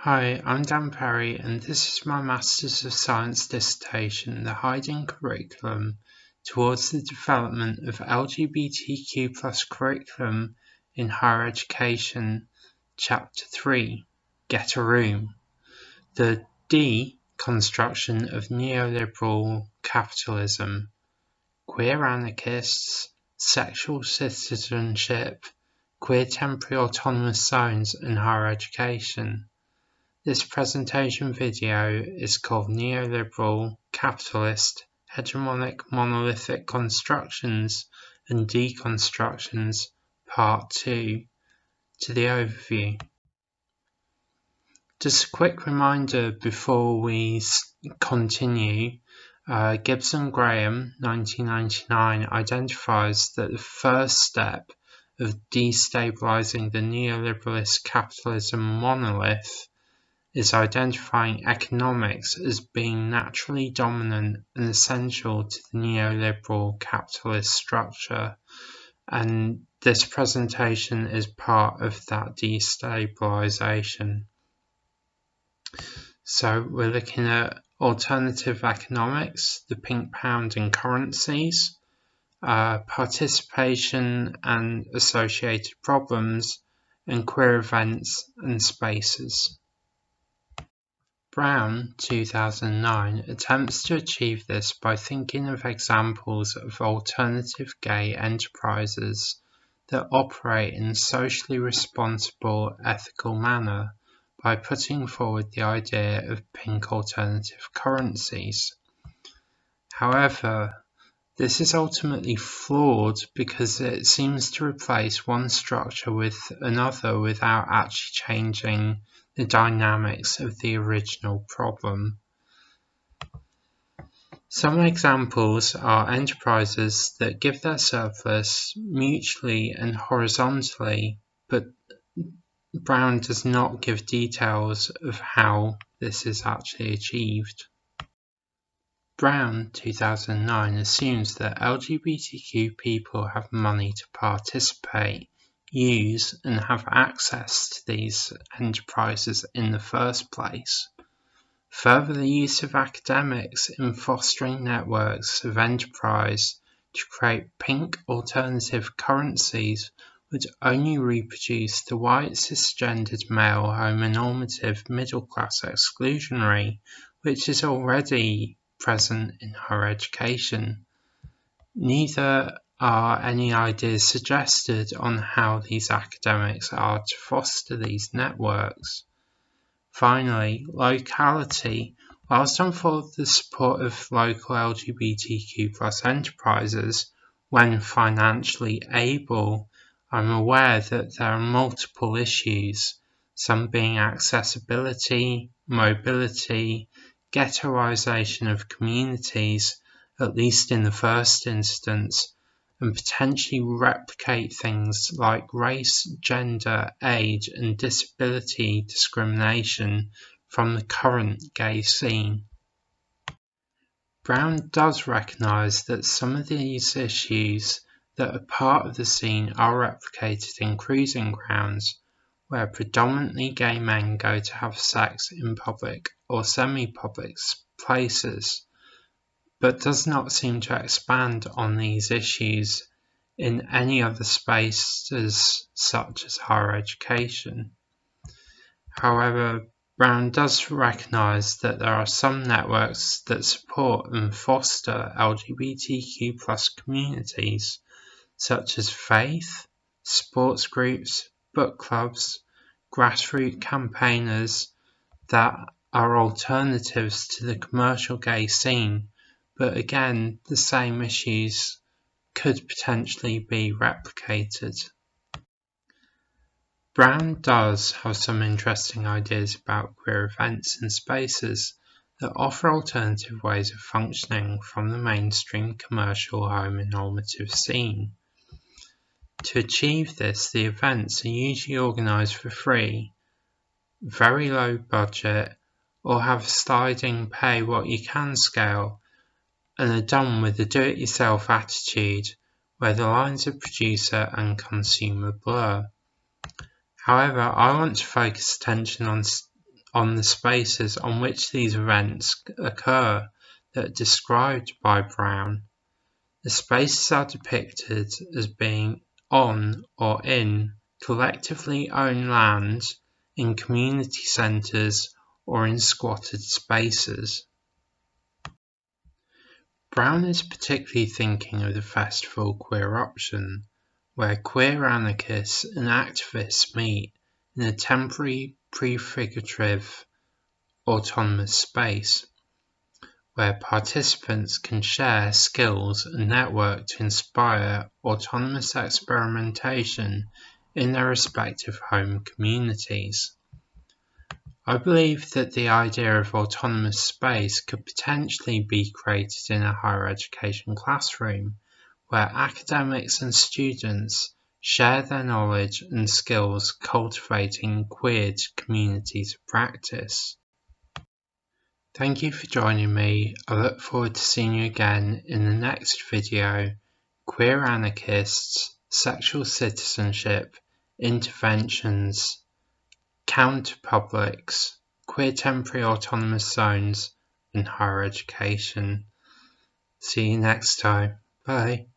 Hi, I'm Dan Perry, and this is my Masters of Science dissertation, The Hiding Curriculum Towards the Development of LGBTQ+ Curriculum in Higher Education, Chapter 3, Get a Room, The Deconstruction of Neoliberal Capitalism, Queer Anarchists, Sexual Citizenship, Queer Temporary Autonomous Zones and Higher Education. This presentation video is called Neoliberal, Capitalist, Hegemonic, Monolithic Constructions and Deconstructions, Part 2. To the overview. Just a quick reminder before we continue. Gibson Graham, 1999, identifies that the first step of destabilizing the neoliberalist capitalism monolith is identifying economics as being naturally dominant and essential to the neoliberal capitalist structure, and this presentation is part of that destabilization. So we're looking at alternative economics, the pink pound and currencies, participation and associated problems, and queer events and spaces. Brown, 2009, attempts to achieve this by thinking of examples of alternative gay enterprises that operate in a socially responsible, ethical manner by putting forward the idea of pink alternative currencies. However, this is ultimately flawed because it seems to replace one structure with another without actually changing the dynamics of the original problem. Some examples are enterprises that give their surplus mutually and horizontally, but Brown does not give details of how this is actually achieved. Brown, 2009, assumes that LGBTQ people have money to participate, use, and have access to these enterprises in the first place. Further, the use of academics in fostering networks of enterprise to create pink alternative currencies would only reproduce the white cisgendered male homonormative middle-class exclusionary, which is already present in higher education. Neither are any ideas suggested on how these academics are to foster these networks. Finally, locality. Whilst I'm for the support of local LGBTQ+ enterprises when financially able, I'm aware that there are multiple issues, some being accessibility, mobility, ghettoization of communities, at least in the first instance, and potentially replicate things like race, gender, age, and disability discrimination from the current gay scene. Brown does recognise that some of these issues that are part of the scene are replicated in cruising grounds, where predominantly gay men go to have sex in public or semi-public places, but does not seem to expand on these issues in any other spaces such as higher education. However, Brown does recognise that there are some networks that support and foster LGBTQ+ communities, such as faith, sports groups, book clubs, grassroots campaigners that are alternatives to the commercial gay scene, but again, the same issues could potentially be replicated. Brown does have some interesting ideas about queer events and spaces that offer alternative ways of functioning from the mainstream commercial homonormative scene. To achieve this, the events are usually organised for free, very low budget, or have a sliding pay what you can scale, and are done with a do-it-yourself attitude where the lines of producer and consumer blur. However, I want to focus attention on the spaces on which these events occur that are described by Brown. The spaces are depicted as being on or in collectively owned land, in community centres, or in squatted spaces. Brown is particularly thinking of the festival Queer Option, where queer anarchists and activists meet in a temporary prefigurative autonomous space, where participants can share skills and network to inspire autonomous experimentation in their respective home communities. I believe that the idea of autonomous space could potentially be created in a higher education classroom, where academics and students share their knowledge and skills cultivating queer communities of practice. Thank you for joining me. I look forward to seeing you again in the next video. Queer anarchists, sexual citizenship, interventions, counterpublics, queer temporary autonomous zones, and higher education. See you next time. Bye.